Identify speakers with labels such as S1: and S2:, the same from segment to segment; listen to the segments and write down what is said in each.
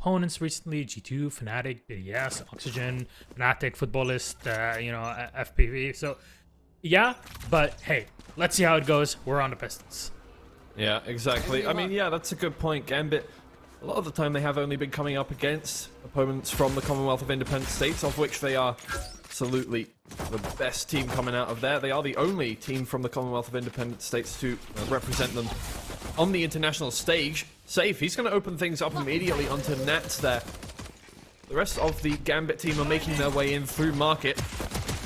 S1: opponents recently: G2, Fnatic, BDS, Oxygen, Fnatic, Footballist, FPV. So yeah, but hey, let's see how it goes. We're on the Pistons.
S2: Yeah, exactly. I mean, yeah, that's a good point. Gambit, a lot of the time they have only been coming up against opponents from the Commonwealth of Independent States, of which they are absolutely the best team coming out of there. They are the only team from the Commonwealth of Independent States to represent them on the international stage. Safe, he's going to open things up immediately onto Nats there. The rest of the Gambit team are making their way in through Market.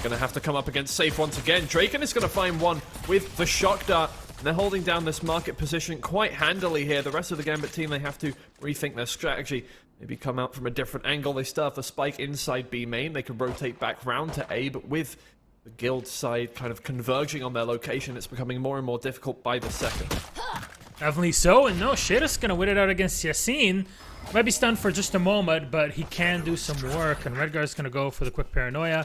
S2: Going to have to come up against Safe once again. Draken is going to find one with the shock dart. And they're holding down this Market position quite handily here. The rest of the Gambit team, they have to rethink their strategy. Maybe come out from a different angle. They still have the spike inside B main. They can rotate back round to A, but with the guild side kind of converging on their location, it's becoming more and more difficult by the second.
S1: Definitely so, and no, Shada's gonna win it out against Yassine. Might be stunned for just a moment, but he can do some work, and Redgar's gonna go for the quick paranoia,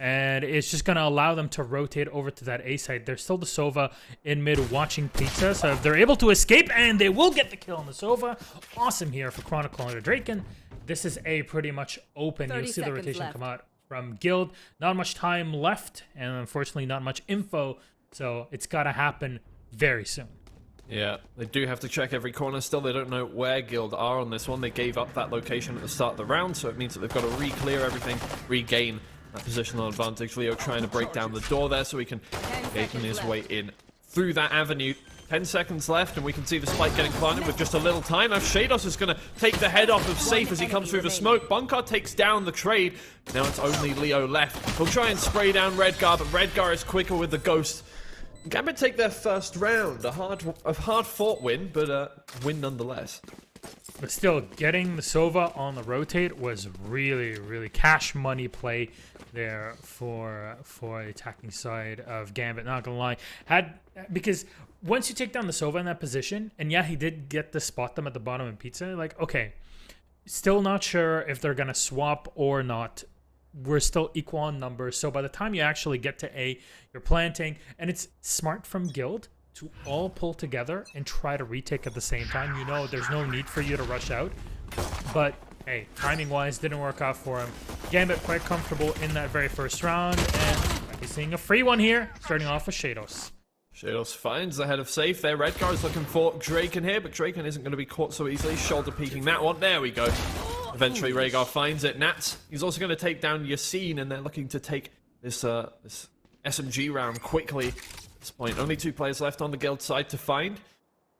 S1: and it's just gonna allow them to rotate over to that A side. There's still the Sova in mid watching Pizza, so if they're able to escape, and they will get the kill on the Sova. Awesome here for Chronicle under Draken. This is A pretty much open. You'll see the rotation left come out from Guild. Not much time left, and unfortunately not much info, so it's gotta happen very soon.
S2: Yeah, they do have to check every corner. Still, they don't know where Guild are on this one. They gave up that location at the start of the round, so it means that they've got to re-clear everything, regain that positional advantage. Leo trying to break down the door there so he can gain his way in through that avenue. 10 seconds left, and we can see the spike getting planted with just a little time. Now Shados is going to take the head off of Safe as he comes through the smoke. Bunkar takes down the trade. Now it's only Leo left. He'll try and spray down Redgar, but Redgar is quicker with the ghost. Gambit take their first round, a hard-fought win, but a win nonetheless.
S1: But still, getting the Sova on the rotate was really cash money play there for the attacking side of Gambit. Not gonna lie, because once you take down the Sova in that position, and yeah, he did get to spot them at the bottom of Pizza. Like, okay, still not sure if they're gonna swap or not. We're still equal on numbers, so by the time you actually get to A, you're planting, and it's smart from Guild to all pull together and try to retake at the same time. You know there's no need for you to rush out, but hey, timing-wise, didn't work out for him. Gambit quite comfortable in that very first round, and might be seeing a free one here, starting off with Shados.
S2: Shados finds the head of Safe there. Redgar is looking for Draken here, but Draken isn't going to be caught so easily. Shoulder peeking that one. There we go. Eventually, Rhaegar finds it. Nats, he's also going to take down Yassine, and they're looking to take this SMG round quickly. At this point, only 2 players left on the Guild side to find.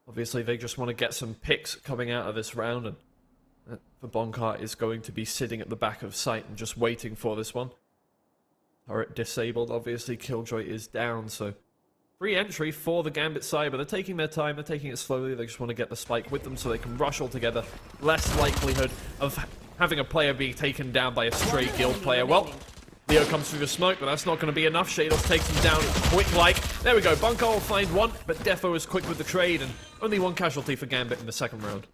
S2: Obviously, they just want to get some picks coming out of this round, and the Bonkart is going to be sitting at the back of sight and just waiting for this one. Turret disabled, obviously. Killjoy is down, so free entry for the Gambit side, but they're taking their time, they're taking it slowly, they just want to get the spike with them so they can rush all together. Less likelihood of having a player being taken down by a stray Guild player. Well, Leo comes through the smoke, but that's not going to be enough. Shados takes him down quick like. There we go, Bunker will find one, but Defo is quick with the trade, and only 1 casualty for Gambit in the second round.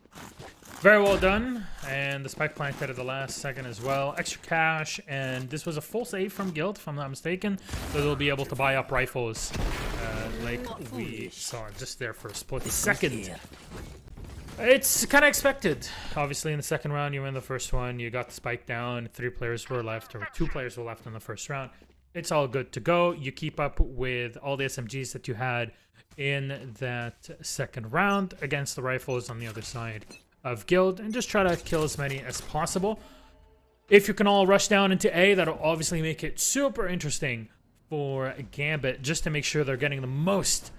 S1: Very well done, and the spike planted at the last second as well. Extra cash, and this was a full save from Guild, if I'm not mistaken, so they'll be able to buy up rifles like we saw just there for a split second. It's kind of expected. Obviously, in the second round, you win the first one, you got the spike down, 3 players were left, or 2 players were left in the first round. It's all good to go. You keep up with all the SMGs that you had in that second round against the rifles on the other side of Guild, and just try to kill as many as possible. If you can all rush down into A, that'll obviously make it super interesting for Gambit, just to make sure they're getting the most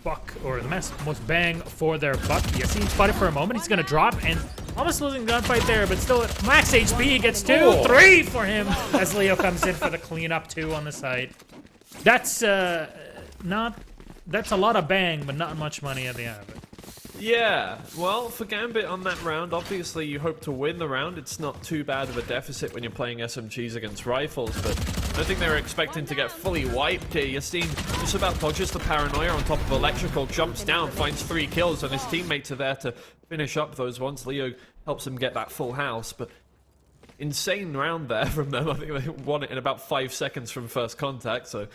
S1: buck, or the most bang for their buck. Yassine spotted for a moment, he's gonna drop, and almost losing the gunfight there, but still at max HP, gets 2, 3 for him, as Leo comes in for the cleanup 2 on the side. That's that's a lot of bang, but not much money at the end of it.
S2: Yeah, well, for Gambit on that round, obviously you hope to win the round. It's not too bad of a deficit when you're playing SMGs against rifles, but I think they were expecting to get fully wiped here. Yassine just about dodges the paranoia on top of Electrical, jumps down, finds 3 kills, and his teammates are there to finish up those ones. Leo helps him get that full house, but insane round there from them. I think they won it in about 5 seconds from first contact, so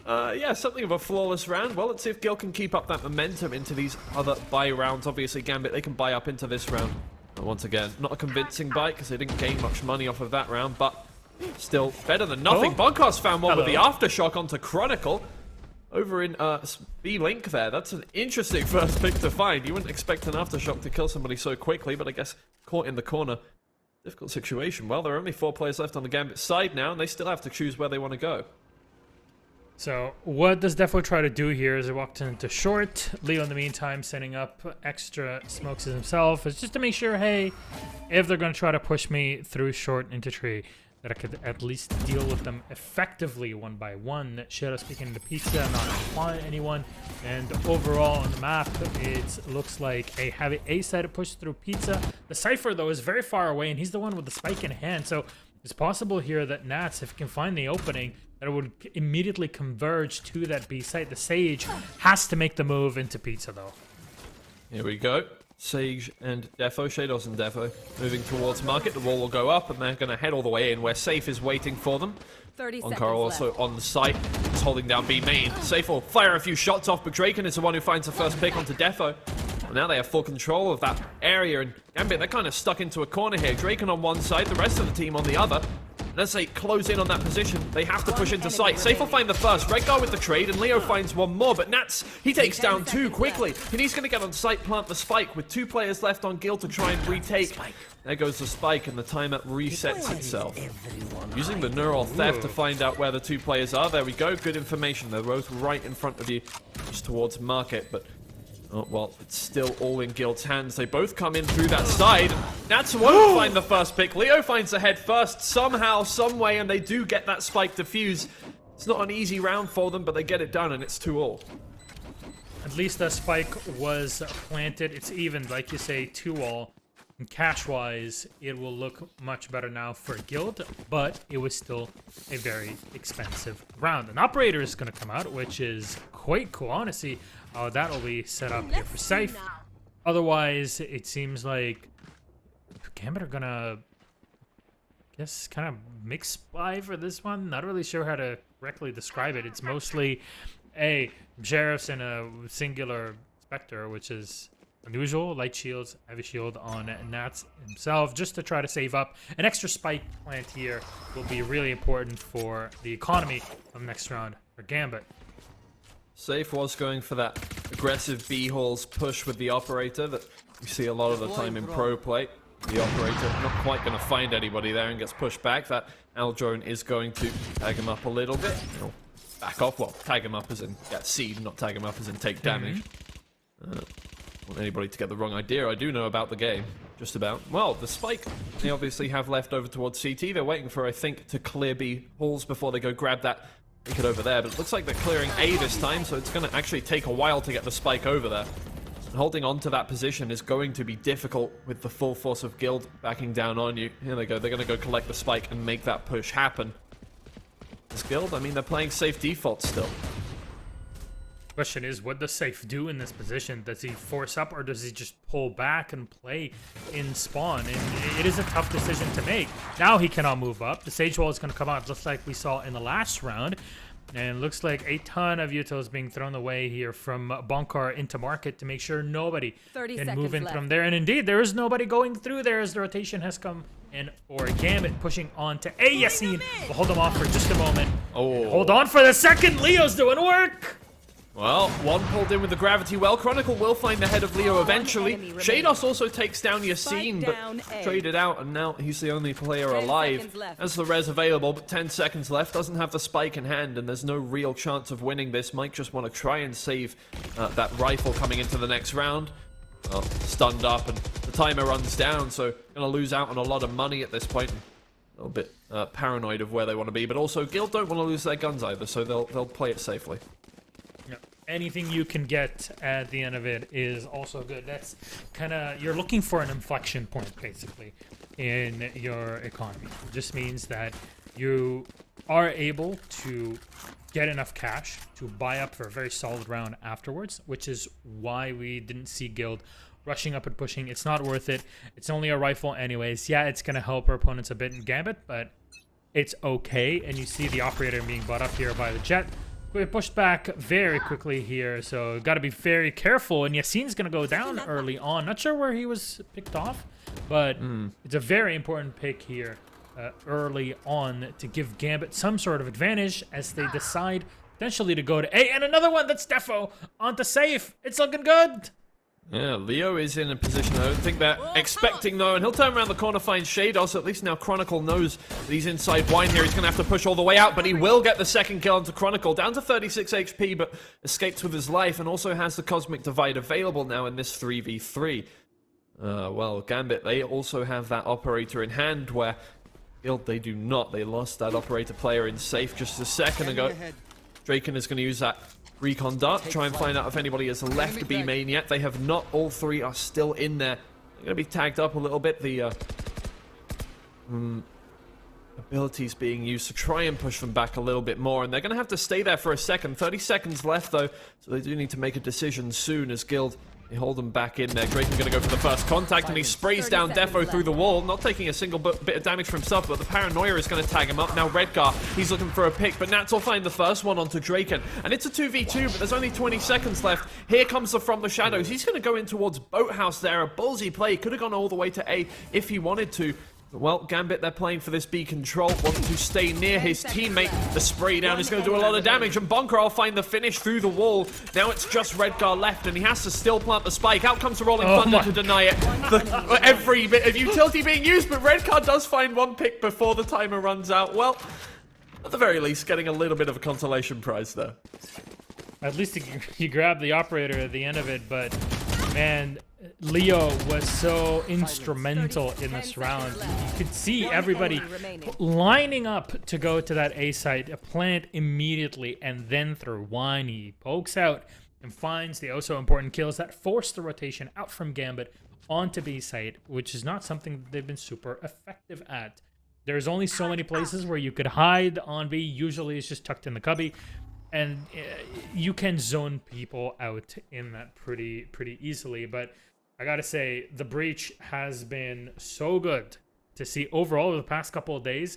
S2: yeah, something of a flawless round. Well, let's see if Gil can keep up that momentum into these other buy rounds. Obviously, Gambit, they can buy up into this round But once again, not a convincing bite because they didn't gain much money off of that round, but still better than nothing. Bonkar's found one with the Aftershock onto Chronicle. Over in B-Link there. That's an interesting first pick to find. You wouldn't expect an Aftershock to kill somebody so quickly, but I guess caught in the corner. Difficult situation. Well, there are only 4 players left on the Gambit side now, and they still have to choose where they want to go.
S1: So what does Defo try to do here is he walked into short. Leo, in the meantime, setting up extra smokes himself. It's just to make sure, hey, if they're going to try to push me through short into tree, that I could at least deal with them effectively one by one. Shadow speaking into Pizza, not applying anyone. And overall on the map, it looks like a heavy A side to push through Pizza. The Cypher, though, is very far away, and he's the one with the spike in hand. So it's possible here that Nats, if he can find the opening, that it would immediately converge to that B site. The Sage has to make the move into Pizza, though.
S2: Here we go. Sage and Defo, Shadows and Defo, moving towards market. The wall will go up, and they're going to head all the way in where Safe is waiting for them.
S3: 30 seconds
S2: Onkar also on the site. He's holding down B main. Safe will fire a few shots off, but Draken is the one who finds the first pick onto Defo. Well, now they have full control of that area, and Gambit, they're kind of stuck into a corner here. Draken on one side, the rest of the team on the other. As they close in on that position, they have to push into sight. Safe will find the first. Redgar with the trade, and Leo finds one more. But Nats, he takes down 2 quickly. And he's going to get on site, plant the spike with 2 players left on Guild to try and retake. There goes the spike, and the timer resets itself. Using the neural theft to find out where the 2 players are. There we go. Good information. They're both right in front of you, just towards market. But oh, well, it's still all in Guild's hands. They both come in through that side. Nats won't find the first pick. Leo finds the head first somehow, some way, and they do get that spike defuse. It's not an easy round for them, but they get it done, and it's 2-all.
S1: At least the spike was planted. It's even, like you say, 2-all. And cash-wise, it will look much better now for Guild, but it was still a very expensive round. An operator is going to come out, which is quite cool. Honestly, that will be set up here for Safe. Otherwise, it seems like Gambit are going to, I guess, kind of mix buy for this one. Not really sure how to correctly describe it. It's mostly a Sheriffs and a singular Spectre, which is unusual. Light shields, heavy shield on Nats himself, just to try to save up. An extra spike plant here will be really important for the economy of next round for Gambit.
S2: Safe was going for that aggressive B-holes push with the operator that we see a lot of the time in pro play. The operator not quite going to find anybody there and gets pushed back. That Al drone is going to tag him up a little bit. He'll back off. Well, tag him up as in get seed, not tag him up as in take damage. Want anybody to get the wrong idea. I do know about the game. Just about. Well, the spike they obviously have left over towards CT. They're waiting for, I think, to clear B halls before they go grab that it over there. But it looks like they're clearing A this time, so it's going to actually take a while to get the spike over there. And holding on to that position is going to be difficult with the full force of Guild backing down on you. Here they go. They're going to go collect the spike and make that push happen. This Guild, I mean, they're playing safe default still.
S1: Question is, what does Safe do in this position? Does he force up, or does he just pull back and play in spawn? And it is a tough decision to make. Now he cannot move up. The Sage Wall is going to come out just like we saw in the last round. And it looks like a ton of utils being thrown away here from Bonkar into market to make sure nobody can move in from there. And indeed, there is nobody going through there as the rotation has come in for Gambit, pushing on to A. Yassine. We'll hold them off for just a moment.
S2: Oh.
S1: Hold on for the second. Leo's doing work.
S2: Well, one pulled in with the gravity well. Chronicle will find the head of Leo eventually. Shados also takes down Yassine, but traded out, and now he's the only player alive. As the res available, but 10 seconds left. Doesn't have the spike in hand, and there's no real chance of winning this. Might just want to try and save that rifle coming into the next round. Well, stunned up, and the timer runs down, so going to lose out on a lot of money at this point. A little bit paranoid of where they want to be, but also Guild don't want to lose their guns either, so they'll play it safely.
S1: Anything you can get at the end of it is also good. That's kind of, you're looking for an inflection point, basically, in your economy. It just means that you are able to get enough cash to buy up for a very solid round afterwards, which is why we didn't see Guild rushing up and pushing. It's not worth it. It's only a rifle anyways. Yeah, it's going to help our opponents a bit in Gambit, but it's okay. And you see the operator being bought up here by the Jet. We pushed back very quickly here, so got to be very careful. And Yassine's going to go down early on. Not sure where he was picked off, but it's a very important pick here early on to give Gambit some sort of advantage as they decide potentially to go to A. And another one, that's Defo onto safe. It's looking good.
S2: Yeah, Leo is in a position I don't think they're expecting, though, and he'll turn around the corner, find Shadow, so at least now Chronicle knows that he's inside wine here. He's going to have to push all the way out, but he will get the second kill onto Chronicle, down to 36 HP, but escapes with his life, and also has the Cosmic Divide available now in this 3v3. Well, Gambit, they also have that Operator in hand, where Guild, they do not. They lost that Operator player in safe just a second ago. Draken is going to use that Recon Dart, try and find out if anybody has left B main yet. They have not. All three are still in there. They're going to be tagged up a little bit. The abilities being used to try and push them back a little bit more. And they're going to have to stay there for a second. 30 seconds left, though. So they do need to make a decision soon as Guild, they hold them back in there. Draken's going to go for the first contact, and he sprays down Defo through the wall, not taking a single bit of damage for himself, but the Paranoia is going to tag him up. Now Redgar, he's looking for a pick, but Nats will find the first one onto Draken, and it's a 2v2, but there's only 20 seconds left. Here comes the From the Shadows. He's going to go in towards Boathouse there. A ballsy play. Could have gone all the way to A if he wanted to. Well, Gambit, they're playing for this B control, wanting to stay near his teammate. The spray down is going to do a lot of damage, and Bonker will find the finish through the wall. Now it's just Redgar left, and he has to still plant the spike. Out comes the Rolling Thunder to deny it. Every bit of utility being used, but Redgar does find one pick before the timer runs out. Well, at the very least, getting a little bit of a consolation prize there.
S1: At least he grabbed the Operator at the end of it, but man, Leo was so instrumental in this round. You could see everybody lining up to go to that A site, plant immediately, and then through wine, he pokes out and finds the also important kills that force the rotation out from Gambit onto B site, which is not something they've been super effective at. There's only so many places where you could hide on B. Usually it's just tucked in the cubby. And you can zone people out in that pretty easily. But I gotta say, the Breach has been so good to see overall over the past couple of days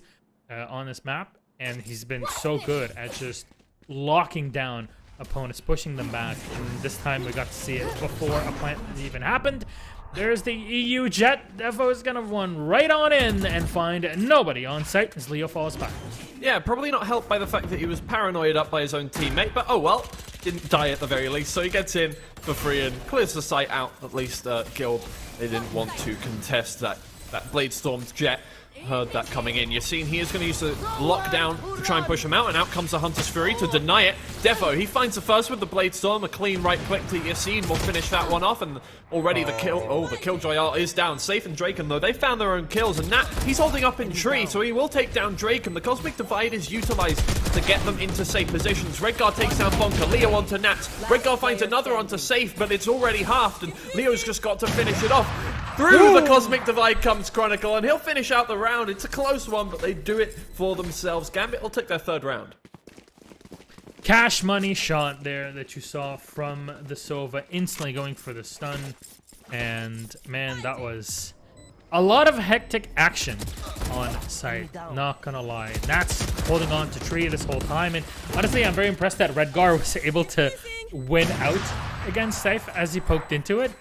S1: on this map. And he's been so good at just locking down opponents, pushing them back. And this time we got to see it before a plant even happened. There's the EU jet. Defo is going to run right on in and find nobody on site as Leo falls back.
S2: Yeah, probably not helped by the fact that he was paranoid up by his own teammate, but oh well, didn't die at the very least, so he gets in for free and clears the site out. At least Guild, they didn't want to contest that Blade Storm's jet. Heard that coming in. Yassine, he is going to use the lockdown to try and push him out, and out comes the Hunter's Fury to deny it. Defo, he finds the first with the Blade Storm, a clean right click to Yassine will finish that one off, and already the Killjoy ult is down. Safe and Draken, though, they found their own kills, and Nat, he's holding up in tree, so he will take down Draken. The Cosmic Divide is utilized to get them into safe positions. Redgar takes down Bonker, Leo onto Nat. Redgar finds another onto Safe, but it's already halved, and Leo's just got to finish it off. Through the Cosmic Divide comes Chronicle, and he'll finish out the round. It's a close one, but they do it for themselves. Gambit will take their third round.
S1: Cash money shot there that you saw from the Sova, instantly going for the stun. And man, that was a lot of hectic action on site, not gonna lie. Nat's holding on to tree this whole time, and honestly, I'm very impressed that Redgar was able to win out against Safe as he poked into it.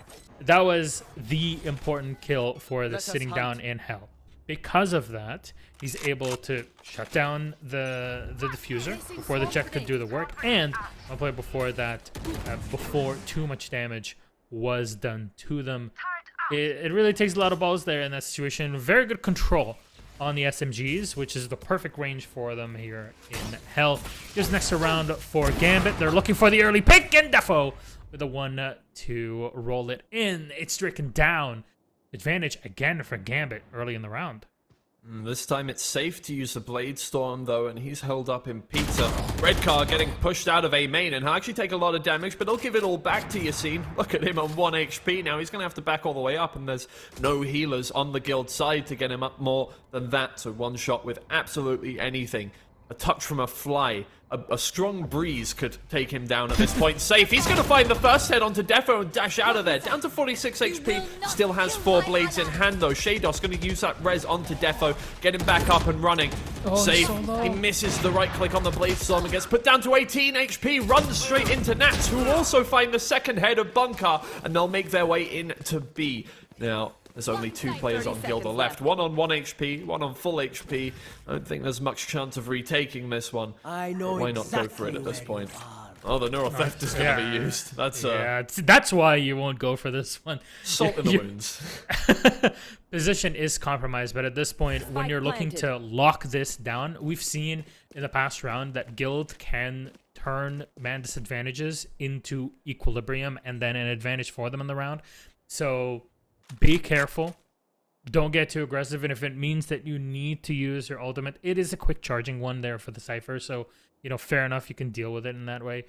S1: That was the important kill for the sitting down in hell. Because of that, he's able to shut down the diffuser before the jet could do the work, and I'll play before that, before too much damage was done to them. It really takes a lot of balls there in that situation. Very good control on the SMGs, which is the perfect range for them here in hell. Here's the next round for Gambit. They're looking for the early pick, and Defo with a 1 to roll it in. It's stricken down. Advantage again for Gambit early in the round.
S2: This time it's safe to use the Blade Storm, though, and he's held up in pizza. Redcar getting pushed out of A main, and he'll actually take a lot of damage, but he'll give it all back to Yassine. Look at him on 1 HP now. He's going to have to back all the way up, and there's no healers on the Guild side to get him up more than that. So one shot with absolutely anything a touch from a fly, a strong breeze could take him down at this point. Safe, he's going to find the first head onto Defo and dash out of there. Down to 46 HP, still has 4 blades in hand though. Shados going to use that res onto Defo, get him back up and running. Safe, he misses the right click on the blade storm and gets put down to 18 HP, runs straight into Nats, who will also find the second head of Bunker, and they'll make their way into B. Now, there's only 2 players on Gilda left. One on 1 HP, one on full HP. I don't think there's much chance of retaking this one.
S3: I know.
S2: Why not go for it at this point? Oh, the neural theft is going to be used. That's
S1: that's why you won't go for this one.
S2: Salt in the wounds.
S1: Position is compromised, but at this point, when you're looking to lock this down, we've seen in the past round that Guild can turn man disadvantages into equilibrium and then an advantage for them in the round. So be careful. Don't get too aggressive, and if it means that you need to use your ultimate, it is a quick charging one there for the Cypher, so, you know, fair enough, you can deal with it in that way.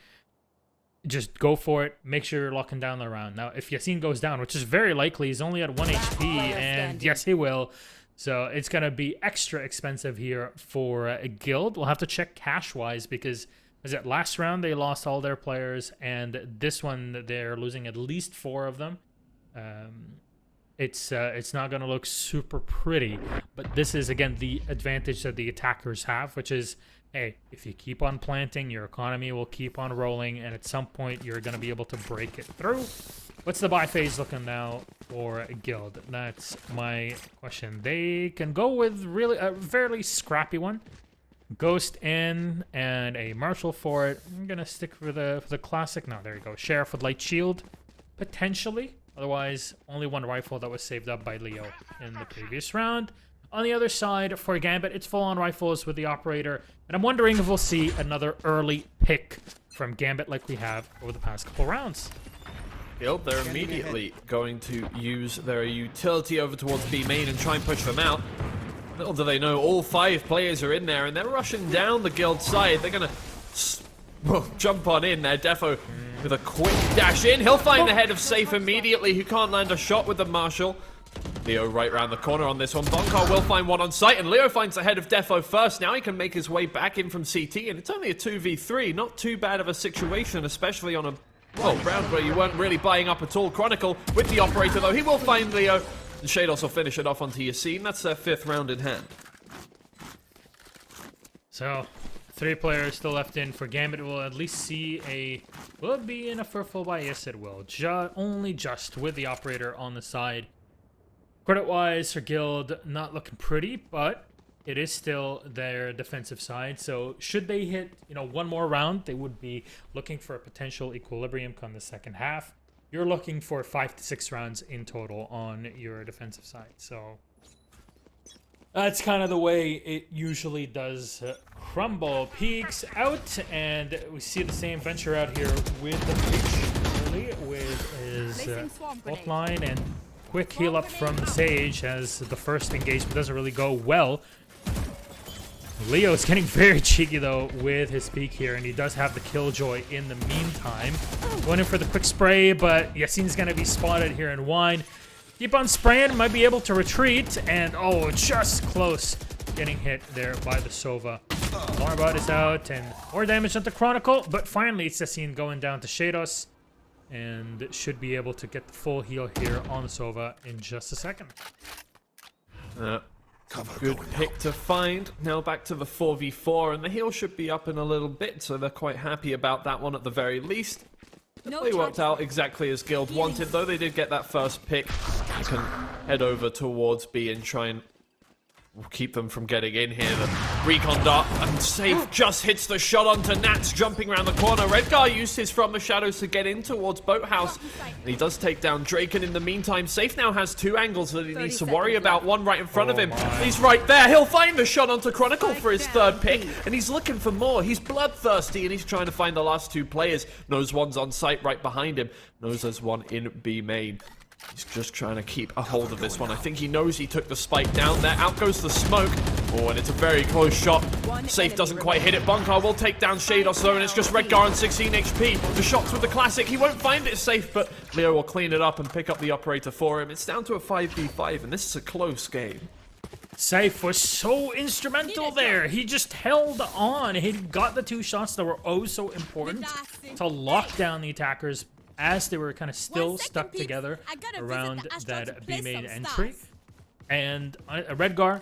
S1: Just go for it. Make sure you're locking down the round. Now, if Yassine goes down, which is very likely, he's only at 1 HP, and yes, he will. So it's going to be extra expensive here for a Guild. We'll have to check cash-wise, because is it last round they lost all their players, and this one they're losing at least 4 of them. It's not going to look super pretty, but this is, again, the advantage that the attackers have, which is, hey, if you keep on planting, your economy will keep on rolling, and at some point, you're going to be able to break it through. What's the buy phase looking now for a Guild? That's my question. They can go with really a fairly scrappy one. Ghost in and a Marshal for it. I'm going to stick for the classic. No, there you go. Sheriff with Light Shield, potentially. Otherwise, only 1 rifle that was saved up by Leo in the previous round. On the other side, for Gambit, it's full-on rifles with the Operator. And I'm wondering if we'll see another early pick from Gambit like we have over the past couple rounds.
S2: Guild, they're immediately going to use their utility over towards B main and try and push them out. Little do they know, all 5 players are in there, and they're rushing down the Guild side. They're going to jump on in there. Defo with a quick dash in. He'll find the head of Safe immediately, who can't land a shot with the Marshal. Leo right round the corner on this one. Bunker will find one on site, and Leo finds the head of Defo first. Now he can make his way back in from CT, and it's only a 2v3. Not too bad of a situation, especially on a, well, round where you weren't really buying up at all. Chronicle with the Operator, though. He will find Leo, and Shados will finish it off onto Yassine. That's their 5th round in hand.
S1: So, 3 players still left in for Gambit. We'll at least see a... Will it be in a for full buy? Yes, it will. Only just with the Operator on the side. Credit-wise for Guild, not looking pretty, but it is still their defensive side. So should they hit, you know, 1 more round, they would be looking for a potential equilibrium come the second half. You're looking for 5 to 6 rounds in total on your defensive side. So that's kind of the way it usually does crumble. Peaks out, and we see the same venture out here with the Peach early with his ult line and quick heal up from Sage as the first engagement doesn't really go well. Leo's getting very cheeky though with his peek here, and he does have the Killjoy in the meantime. Going in for the quick spray, but Yassine's gonna be spotted here in wine. Keep on spraying, might be able to retreat, and oh, just close getting hit there by the Sova. Marbot is out, and more damage on the Chronicle, but finally it's Yassine going down to Shados, and should be able to get the full heal here on the Sova in just a second.
S2: Good pick to find. Now back to the 4v4, and the heal should be up in a little bit, so they're quite happy about that one at the very least. They worked out exactly as Guild wanted, though they did get that first pick. They can head over towards B and try and keep them from getting in here. The recon dart and Safe just hits the shot onto Nats, jumping around the corner. Redgar used his From the Shadows to get in towards Boathouse, and he does take down Draken in the meantime. Safe now has 2 angles that he needs to worry about. One right in front of him. He's right there. He'll find the shot onto Chronicle for his 3rd pick, and he's looking for more. He's bloodthirsty, and he's trying to find the last 2 players. Knows one's on site right behind him. Knows there's one in B main. He's just trying to keep a hold of this one. I think he knows he took the spike down there. Out goes the smoke. Oh, and it's a very close shot. Safe doesn't quite hit it. Bunker will take down Shados though, and it's just Redgar on 16 HP. The shots with the classic. He won't find it safe, but Leo will clean it up and pick up the Operator for him. It's down to a 5v5, and this is a close game.
S1: Safe was so instrumental there. He just held on. He got the 2 shots that were oh so important to lock down the attackers as they were kind of still stuck together around that B main entry. And a Redgar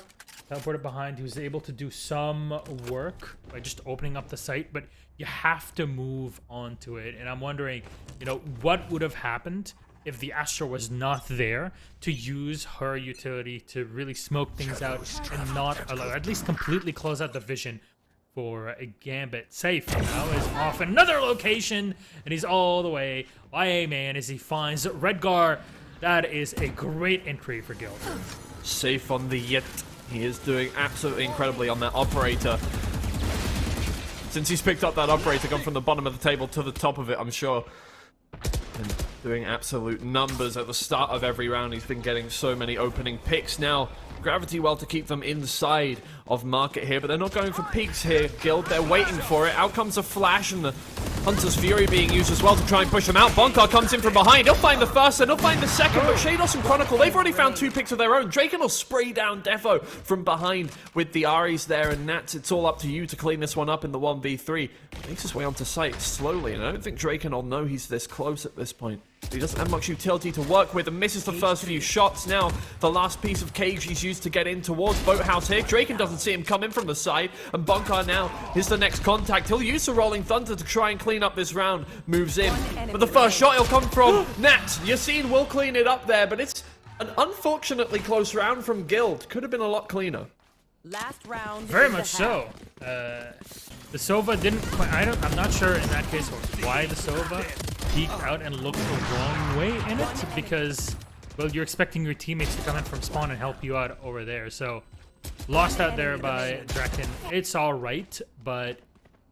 S1: teleported behind, he was able to do some work by just opening up the site, but you have to move onto it. And I'm wondering, you know, what would have happened if the Astra was not there to use her utility to really smoke things out and not allow, at least completely close out the vision for a Gambit. Safe now is off another location, and he's all the way by A man as he finds Redgar. That is a great entry for Guild.
S2: Safe on the Yit. He is doing absolutely incredibly on that operator. Since he's picked up that operator, gone from the bottom of the table to the top of it, I'm sure. And doing absolute numbers at the start of every round. He's been getting so many opening picks now. Gravity well to keep them inside of market here, but they're not going for peaks here, Guild. They're waiting for it. Out comes a flash and the Hunter's Fury being used as well to try and push him out. Bonkar comes in from behind. He'll find the first and he'll find the second, but Shados and Chronicle, they've already found 2 picks of their own. Draken will spray down Defo from behind with the Aries there, and Nats, it's all up to you to clean this one up in the 1v3. Makes his way onto site slowly, and I don't think Draken will know he's this close at this point. He doesn't have much utility to work with and misses the first few shots. Now, the last piece of cage he's used to get in towards Boathouse here. Draken doesn't see him come in from the side, and Bonkar now is the next contact. He'll use the Rolling Thunder to try and clean up this round. Moves in, but the first shot he'll come from Nat. Yassine will clean it up there, but it's an unfortunately close round from Guild. Could have been a lot cleaner.
S3: Last round.
S1: Very much so. The Sova didn't quite, I'm not sure in that case why the Sova peeked out and looked the wrong way in it, because, well, you're expecting your teammates to come in from spawn and help you out over there. So, lost out there by Draken. It's all right, but,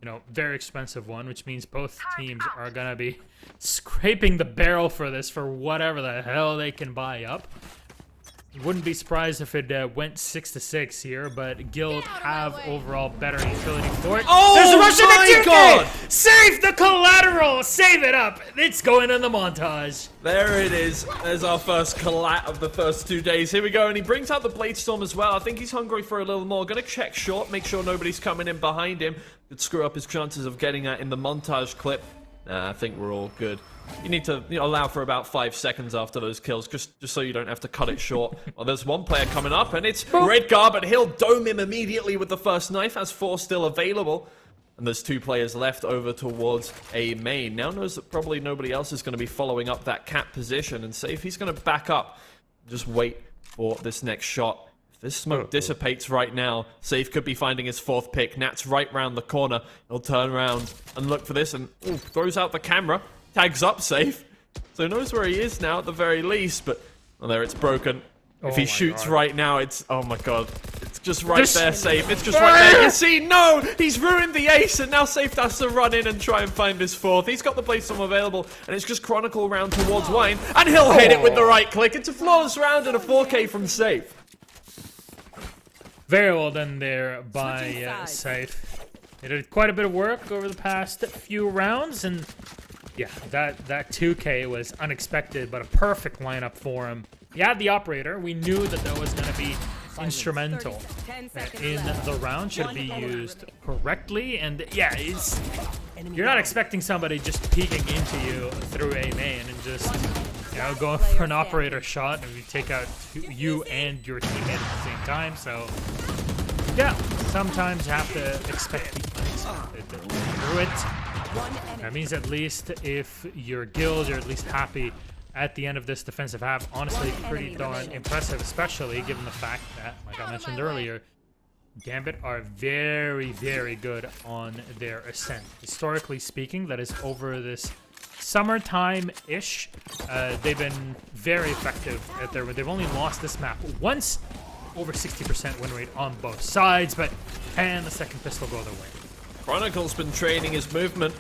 S1: you know, very expensive one, which means both teams are going to be scraping the barrel for this for whatever the hell they can buy up. Wouldn't be surprised if it went 6-6 here, but Guild have overall better utility for it.
S2: Oh,
S1: there's a Russian
S2: my God!
S1: Save the collateral! Save it up! It's going in the montage.
S2: There it is. There's our first collat of the first 2 days. Here we go, and he brings out the Bladestorm as well. I think he's hungry for a little more. Gonna check short, make sure nobody's coming in behind him. Could screw up his chances of getting that in the montage clip. Nah, I think we're all good. You need to allow for about 5 seconds after those kills, just so you don't have to cut it short. Well, there's one player coming up, and it's Redgar, but he'll dome him immediately with the first knife. Has 4 still available. And there's 2 players left over towards A main. Now knows that probably nobody else is going to be following up that cap position. And Safe, he's going to back up. Just wait for this next shot. If this smoke dissipates right now, Safe could be finding his 4th pick. Nat's right round the corner. He'll turn around and look for this and throws out the camera. Tags up Safe. So knows where he is now at the very least. But, well, there, it's broken. If he shoots right now, it's... Oh my god. It's just right there, Safe. It's just right there. You see, no! He's ruined the ace, and now Safe has to run in and try and find his 4th. He's got the Bladestorm available, and it's just Chronicle round towards Wine, and he'll hit it with the right click. It's a flawless round and a 4K from Safe.
S1: Very well done there by Safe. He did quite a bit of work over the past few rounds, and yeah, that 2K was unexpected, but a perfect lineup for him. He had the operator. We knew that was going to be instrumental in the round. Should be used correctly, and yeah, you're not expecting somebody just peeking into you through A main and just, you know, going for an operator shot and you take out you and your teammate at the same time. So yeah, sometimes you have to expect the unexpected through it. That means at least if you're Guild, you're at least happy at the end of this defensive half. Honestly, pretty darn impressive, especially given the fact that, like I mentioned earlier, Gambit are very, very good on their ascent. Historically speaking, that is over this summertime-ish, they've been very effective at their win. They've only lost this map once, over 60% win rate on both sides, but can the second pistol go their way?
S2: Chronicle's been training his movement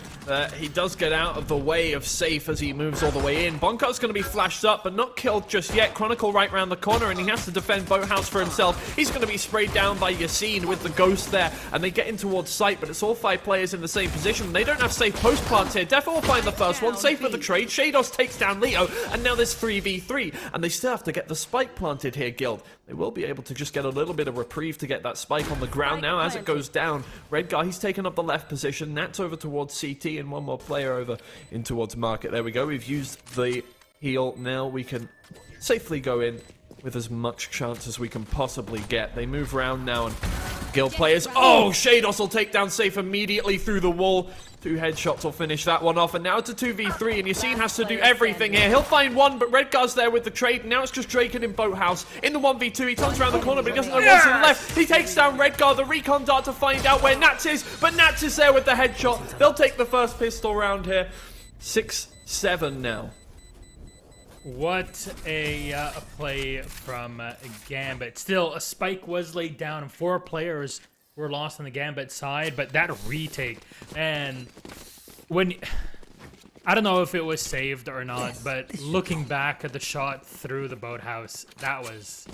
S2: He does get out of the way of Safe as he moves all the way in. Bonkar's going to be flashed up, but not killed just yet. Chronicle right round the corner, and he has to defend Boathouse for himself. He's going to be sprayed down by Yassine with the ghost there, and they get in towards site, but it's all 5 players in the same position. They don't have Safe post plants here. Defo will find the first one. Safe with the trade. Shados takes down Leo, and now there's 3v3, and they still have to get the spike planted here, Guild. They will be able to just get a little bit of reprieve to get that spike on the ground now as it goes down. Redgar, he's taken up the left position. Nat's over towards CT, and one more player over in towards Market. There we go. We've used the heal. Now we can safely go in with as much chance as we can possibly get. They move around now, and Guild players. Oh, Shados will take down Safe immediately through the wall. 2 headshots will finish that one off, and now it's a 2v3, and Yassine has to do everything here. He'll find one, but Redgar's there with the trade, and now it's just Draken in Boathouse. In the 1v2, he turns around the corner, but he doesn't know what's to the left. He takes down Redgar, the recon dart to find out where Nats is, but Nats is there with the headshot. They'll take the first pistol round here. 6-7 now.
S1: What a play from Gambit. Still, a spike was laid down, and 4 players were lost on the Gambit side, but that retake, and when I don't know if it was saved or not, but looking back at the shot through the Boathouse, that was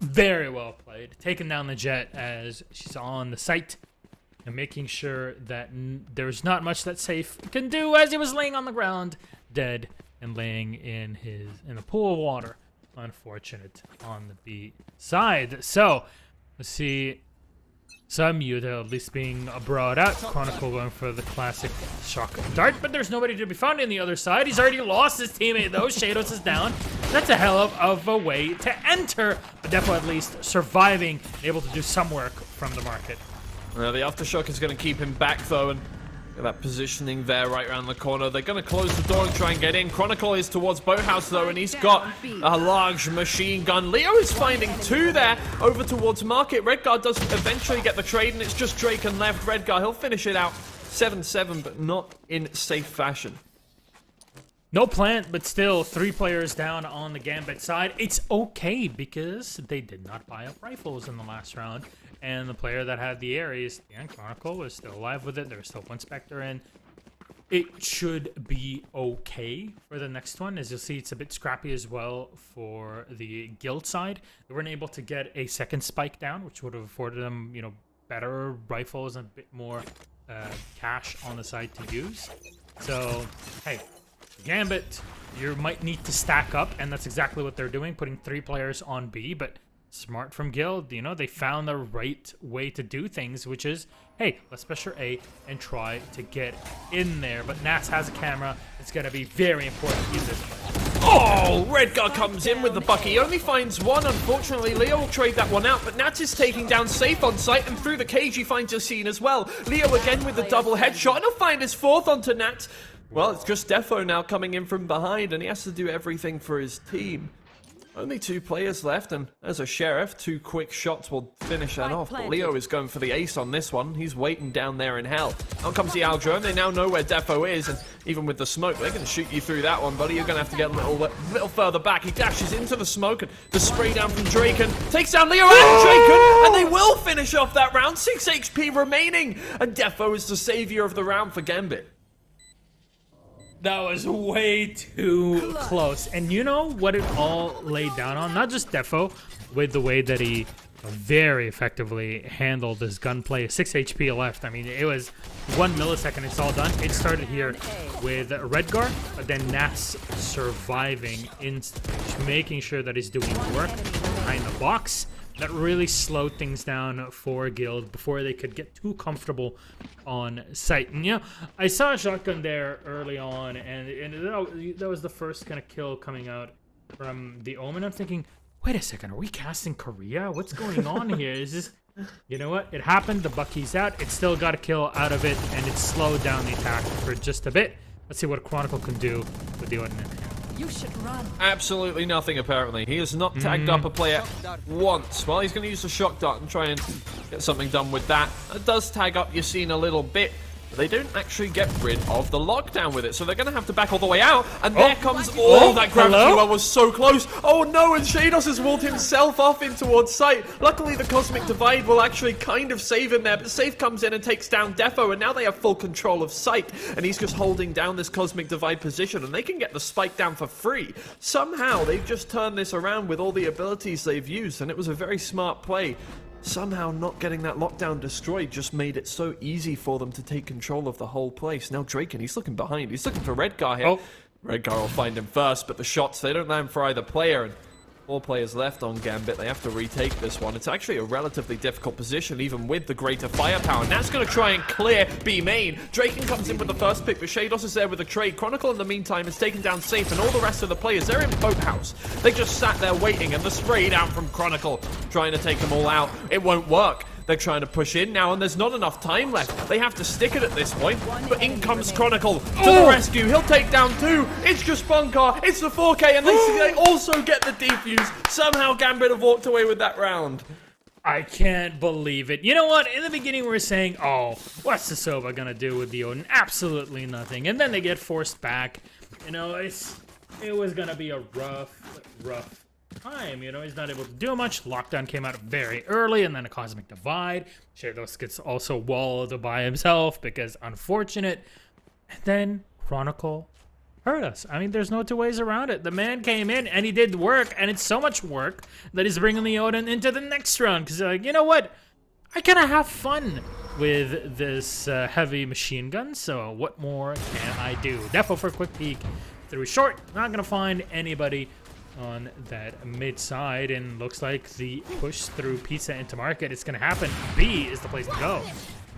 S1: very well played. Taking down the Jet as she's on the site and making sure that there's not much that Safe can do as he was laying on the ground, dead and laying in a pool of water. Unfortunate on the B side. So let's see. Some Yuta at least being brought out. Chronicle going for the classic shock dart, but there's nobody to be found on the other side. He's already lost his teammate though. Shados is down. That's a hell of a way to enter, but Defo at least surviving, able to do some work from the Market.
S2: The aftershock is going to keep him back though, and that positioning there right around the corner. They're going to close the door and try and get in. Chronicle is towards Boathouse though, and he's got a large machine gun. Leo is finding 2 there over towards Market. Redgar does eventually get the trade, and it's just Draken left. Redgar, he'll finish it out 7-7, but not in safe fashion.
S1: No plant, but still 3 players down on the Gambit side. It's okay because they did not buy up rifles in the last round. And the player that had the Ares, the Chronicle, was still alive with it. There was still 1 Spectre in. It should be okay for the next one. As you'll see, it's a bit scrappy as well for the Guild side. They weren't able to get a 2nd spike down, which would have afforded them, you know, better rifles and a bit more cash on the side to use. So, hey, Gambit, you might need to stack up, and that's exactly what they're doing, putting 3 players on B, but smart from Guild. You know, they found the right way to do things, which is, hey, let's pressure A and try to get in there. But Nats has a camera. It's going to be very important in this fight.
S2: Oh, Redgar comes in with the buck. He only finds 1. Unfortunately, Leo will trade that one out, but Nats is taking down Safe on site, and through the cage he finds Yassine as well. Leo again with the double headshot, and he'll find his 4th onto Nats. Well, it's just Defo now coming in from behind, and he has to do everything for his team. Only 2 players left, and as a sheriff, 2 quick shots will finish that off. But Leo is going for the ace on this one. He's waiting down there in hell. Out comes the Aldro, and they now know where Defo is, and even with the smoke, they're going to shoot you through that one, buddy. You're going to have to get a little further back. He dashes into the smoke, and the spray down from Draken takes down Leo and Draken, and they will finish off that round. 6 HP remaining, and Defo is the savior of the round for Gambit.
S1: That was way too close. And you know what it all laid down on? Not just Defo, with the way that he very effectively handled his gunplay. 6 HP left. I mean, it was 1 millisecond. It's all done. It started here with Redgar, but then Nats surviving, making sure that he's doing work behind the box. That really slowed things down for Guild before they could get too comfortable on site. And yeah, I saw a shotgun there early on, and that was the first kind of kill coming out from the Omen. I'm thinking, wait a second, are we casting Korea? What's going on here? Is this... You know what? It happened. The Bucky's out. It still got a kill out of it, and it slowed down the attack for just a bit. Let's see what Chronicle can do with the Odin in hand.
S3: You should run.
S2: Absolutely nothing, apparently. He has not tagged up a player once. Well, he's going to use the shock dart and try and get something done with that. It does tag up Yassine a little bit. They don't actually get rid of the lockdown with it, so they're going to have to back all the way out. And there comes... Oh, that gravity well was so close. Oh, no, and Shados has walled himself off in towards sight. Luckily, the Cosmic Divide will actually kind of save him there, but Safe comes in and takes down Defo, and now they have full control of sight, and he's just holding down this Cosmic Divide position, and they can get the spike down for free. Somehow, they've just turned this around with all the abilities they've used, and it was a very smart play. Somehow not getting that lockdown destroyed just made it so easy for them to take control of the whole place. Now Draken, he's looking behind. He's looking for Redgar here. Redgar will find him first, but the shots, they don't land for either player. And 4 players left on Gambit. They have to retake this one. It's actually a relatively difficult position, even with the greater firepower. And that's going to try and clear B main. Draken comes in with the first pick, but Shados is there with a trade. Chronicle, in the meantime, has taken down Safe, and all the rest of the players, they're in Boathouse. They just sat there waiting, and the spray down from Chronicle, trying to take them all out. It won't work. They're trying to push in now, and there's not enough time left. They have to stick it at this point. But in comes Chronicle to the rescue. He'll take down 2. It's just Bunkar. It's the 4K, and they also get the defuse. Somehow Gambit have walked away with that round.
S1: I can't believe it. You know what? In the beginning, we were saying, oh, what's the Sova going to do with the Odin? Absolutely nothing. And then they get forced back. You know, it was going to be a rough time. You know, he's not able to do much. Lockdown came out very early, and then a Cosmic Divide. Shados gets also walled by himself because unfortunate. And then Chronicle hurt us. I mean, there's no 2 ways around it. The man came in and he did work, and it's so much work that he's bringing the Odin into the next round because they're like, you know what? I kind of have fun with this heavy machine gun, so what more can I do? Defo for a quick peek through short. Not going to find anybody on that mid side, and looks like the push through pizza into market is going to happen. B is the place to go.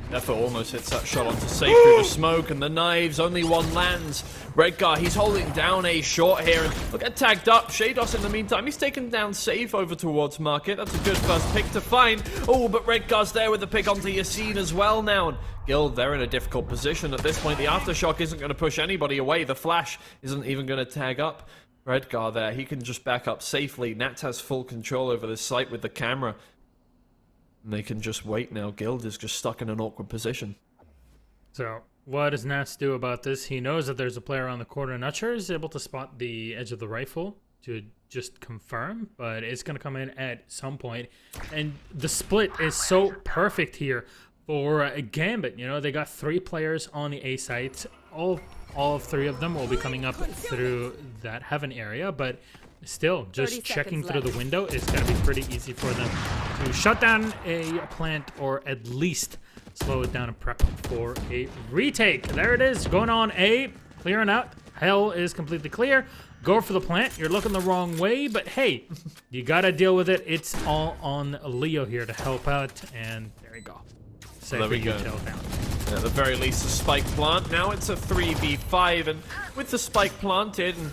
S2: Defo almost hits that shot onto Safe through the smoke, and the knives, only 1 lands. Redgar, he's holding down a short here, and look at tagged up. Shados in the meantime, he's taken down Safe over towards market. That's a good first pick to find. Oh, but Redgar's there with the pick onto Yassine as well now. And Guild, they're in a difficult position at this point. The Aftershock isn't going to push anybody away. The Flash isn't even going to tag up Redgar there. He can just back up safely. Nats has full control over this site with the camera. And they can just wait now. Guild is just stuck in an awkward position.
S1: So, what does Nats do about this? He knows that there's a player on the corner. Not sure he's able to spot the edge of the rifle to just confirm, but it's going to come in at some point. And the split is so perfect here for Gambit. You know, they got 3 players on the A site. All 3 of them will be coming up through that heaven area, but still, just checking through the window is going to be pretty easy for them to shut down a plant, or at least slow it down and prep for a retake. There it is, going on A, clearing out. Hell is completely clear. Go for the plant. You're looking the wrong way, but hey, you got to deal with it. It's all on Leo here to help out, and there you go.
S2: There we go. At the very least, the spike plant. Now it's a 3v5, and with the spike planted, and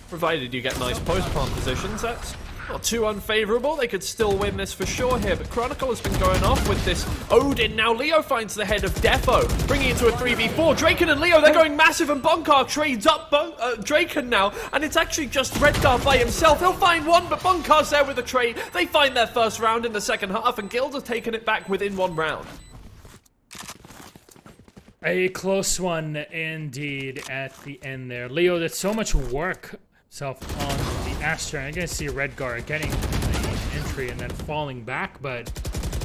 S2: provided you get nice post-plant positions, that's not too unfavorable. They could still win this for sure here, but Chronicle has been going off with this Odin. Now Leo finds the head of Defo, bringing it to a 3v4. Draken and Leo, they're going massive, and Bunkar trades up Draken now, and it's actually just Redgar by himself. He'll find one, but Bunkar's there with a trade. They find their first round in the second half, and Guild has taken it back within 1 round.
S1: A close one indeed at the end there. Leo did so much work himself on the Astra. I'm going to see Redgar getting the entry and then falling back, but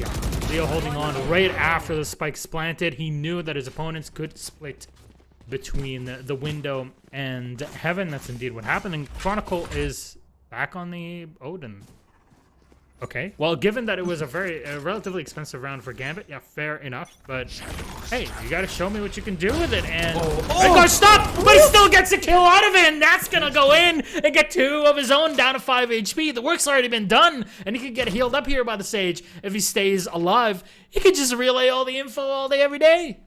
S1: yeah, Leo holding on right after the spikes planted. He knew that his opponents could split between the window and heaven. That's indeed what happened, and Chronicle is back on the Odin. Okay, well, given that it was a relatively expensive round for Gambit, yeah, fair enough. But hey, you got to show me what you can do with it. And Redgar stop, but he still gets a kill out of it. And that's gonna go in and get 2 of his own down to 5 HP. The work's already been done, and he could get healed up here by the Sage if he stays alive. He could just relay all the info all day, every day.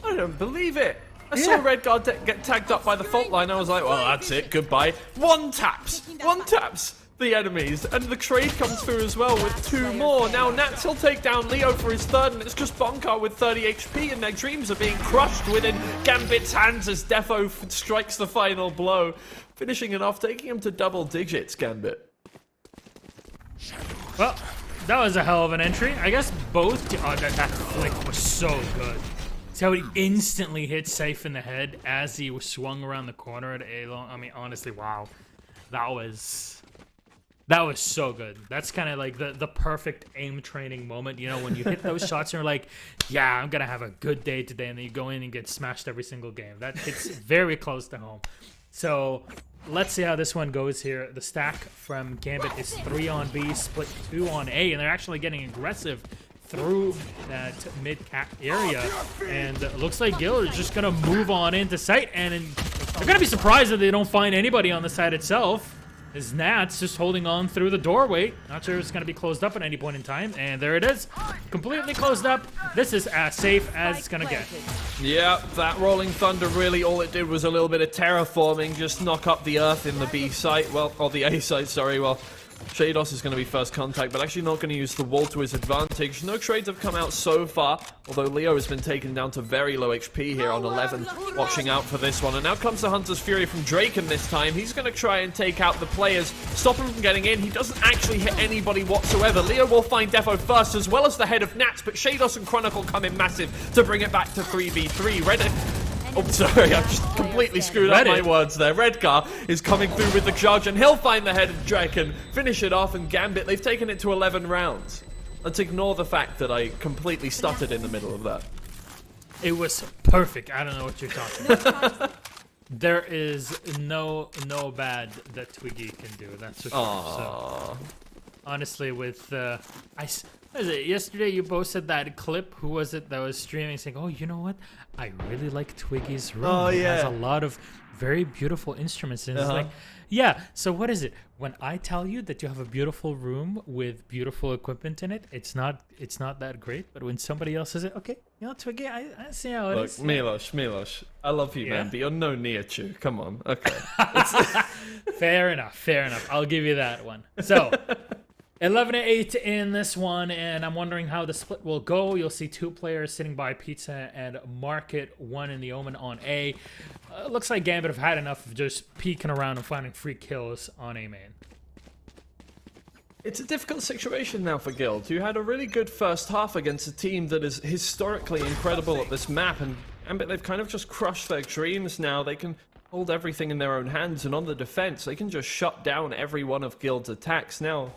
S2: I don't believe it. I saw Redgar get tagged up by the fault line. I was like, well, that's it. Goodbye. One taps the enemies, and the trade comes through as well with 2 more. Now Nats will take down Leo for his 3rd, and it's just Bunkar with 30 HP, and their dreams are being crushed within Gambit's hands as Defo strikes the final blow, finishing it off, taking him to double digits. Gambit.
S1: Well, that was a hell of an entry. I guess both. Oh, that flick was so good. So he instantly hit Safe in the head as he was swung around the corner at A-Long. I mean, honestly, wow. That was so good. That's kind of like the perfect aim training moment. You know, when you hit those shots and you're like, yeah, I'm going to have a good day today. And then you go in and get smashed every single game. That hits very close to home. So let's see how this one goes here. The stack from Gambit is 3 on B, split 2 on A. And they're actually getting aggressive through that mid-cap area. And it looks like Gil is just going to move on into site. And they're going to be surprised that they don't find anybody on the site itself. Is Nats just holding on through the doorway. Not sure it's going to be closed up at any point in time. And there it is. Completely closed up. This is as safe as it's going to get.
S2: Yeah, that Rolling Thunder really all it did was a little bit of terraforming. Just knock up the earth in the B site. Well, or the A site, sorry. Well, Shados is going to be first contact, but actually not going to use the wall to his advantage. No trades have come out so far, although Leo has been taken down to very low HP here on 11. Watching out for this one. And now comes the Hunter's Fury from Draken this time. He's going to try and take out the players, stop him from getting in. He doesn't actually hit anybody whatsoever. Leo will find Defo first, as well as the head of Nats, but Shados and Chronicle come in massive to bring it back to 3v3. Oh, sorry, I just completely screwed up my words there. Redgar is coming through with the charge, and he'll find the head of Draken, finish it off, and Gambit, they've taken it to 11 rounds. Let's ignore the fact that I completely stuttered in the middle of that.
S1: It was perfect. I don't know what you're talking about. There is no bad that Twiggy can do, that's for sure. So, honestly, with what is it? Yesterday you posted that clip. Who was it that was streaming saying, "Oh, you know what? I really like Twiggy's room.
S2: Oh,
S1: It
S2: yeah.
S1: has a lot of very beautiful instruments." And it's like, yeah. So what is it? When I tell you that you have a beautiful room with beautiful equipment in it, it's not that great. But when somebody else says it, okay, you know, Twiggy, I see how it is.
S2: Look, Milos, I love you, man, but you're no Niachu. Come on, okay.
S1: Fair enough. I'll give you that one. So. 11-8 in this one, and I'm wondering how the split will go. You'll see 2 players sitting by Pizza and Market, 1 in the Omen on A. Looks like Gambit have had enough of just peeking around and finding free kills on A main.
S2: It's a difficult situation now for Guild, who had a really good first half against a team that is historically incredible at this map, and Gambit, they've kind of just crushed their dreams now. They can hold everything in their own hands, and on the defense, they can just shut down every one of Guild's attacks. Now,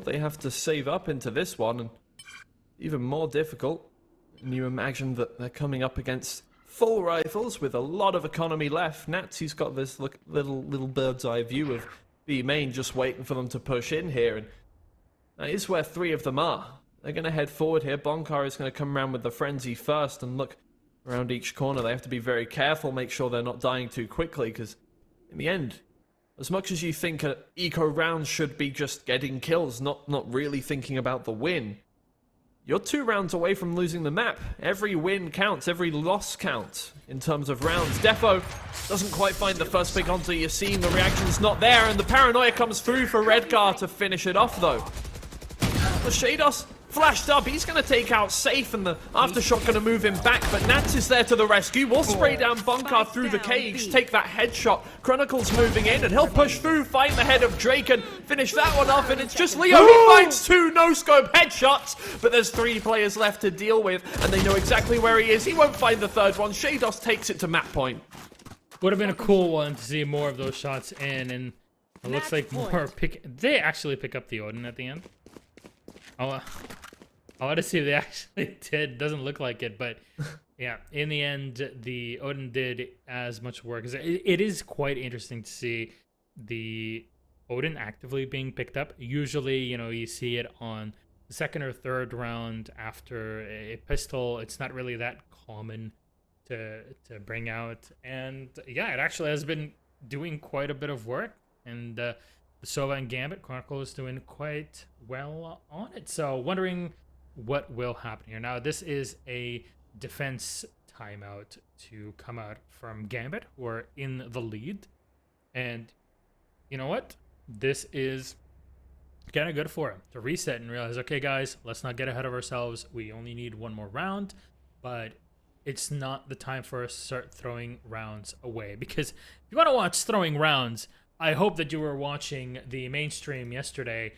S2: they have to save up into this one, and even more difficult. And you imagine that they're coming up against full rifles with a lot of economy left. Nats, he's got this little bird's eye view of B main, just waiting for them to push in here, and that is where 3 of them are. They're going to head forward here. Bonkar is going to come around with the frenzy first and look around each corner. They have to be very careful, make sure they're not dying too quickly, because in the end, as much as you think an eco round should be just getting kills, not really thinking about the win, you're 2 rounds away from losing the map. Every win counts, every loss counts in terms of rounds. Defo doesn't quite find the first pick onto Yassine. The reaction's not there, and the paranoia comes through for Redgar to finish it off, though. The Shados flashed up. He's going to take out Safe, and the Aftershock going to move him back, but Nats is there to the rescue. Will spray down Bonkar through the cage, take that headshot. Chronicle's moving in, and he'll push through, find the head of Drake, and finish that one off, and it's just Leo. He finds 2 no-scope headshots, but there's 3 players left to deal with, and they know exactly where he is. He won't find the third one. Shados takes it to map point.
S1: Would have been a cool one to see more of those shots in, and it looks like more they actually pick up the Odin at the end. I want to see if they actually did. Doesn't look like it, but yeah, in the end, the Odin did as much work. It is quite interesting to see the Odin actively being picked up. Usually, you know, you see it on the 2nd or 3rd round after a pistol. It's not really that common to bring out. And yeah, it actually has been doing quite a bit of work. And the Sova and Gambit Chronicle is doing quite well on it. So wondering what will happen here. Now, this is a defense timeout to come out from Gambit, who are in the lead. And you know what? This is kind of good for him to reset and realize, okay, guys, let's not get ahead of ourselves. We only need 1 more round, but it's not the time for us to start throwing rounds away. Because if you want to watch throwing rounds, I hope that you were watching the mainstream yesterday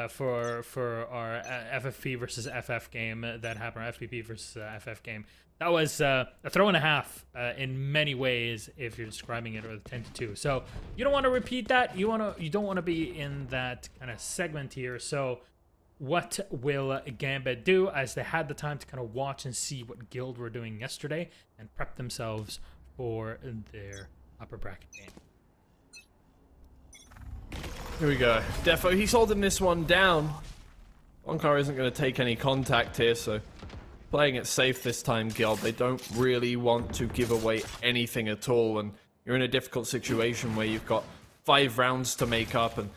S1: for our FFP versus FF game that happened, or FPP versus FF game. That was a throw and a half in many ways if you're describing it, or the 10-2. So you don't want to repeat that. You don't want to be in that kind of segment here. So what will Gambit do, as they had the time to kind of watch and see what Guild were doing yesterday and prep themselves for their upper bracket game?
S2: Here we go. Defo, he's holding this one down. Bonkar isn't going to take any contact here, so playing it safe this time, Guild. They don't really want to give away anything at all, and you're in a difficult situation where you've got 5 rounds to make up, and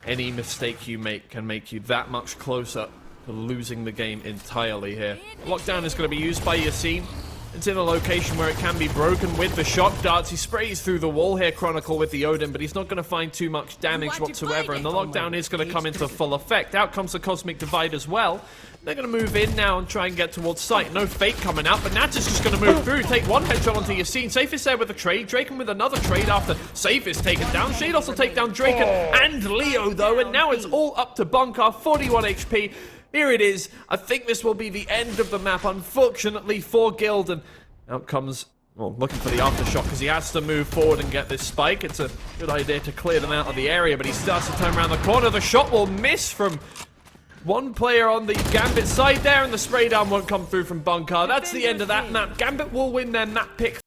S2: any mistake you make can make you that much closer to losing the game entirely here. Lockdown is going to be used by Yassine. It's in a location where it can be broken with the shock darts. He sprays through the wall here, Chronicle, with the Odin, but he's not going to find too much damage whatsoever, and the lockdown is going to come into full effect. Out comes the Cosmic Divide as well. They're going to move in now and try and get towards site. No Fate coming out, but Nat is just going to move through, take one headshot onto Yassine. Safe is there with a trade. Draken with another trade after Safe is taken down. Shade also take down Draken and Leo, though, and now it's all up to Bonkar, 41 HP. Here it is. I think this will be the end of the map, unfortunately, for Guild. And out comes, well, looking for the aftershock because he has to move forward and get this spike. It's a good idea to clear them out of the area, but he starts to turn around the corner. The shot will miss from one player on the Gambit side there, and the spray down won't come through from Bonkar. That's the end of that map. Gambit will win their map pick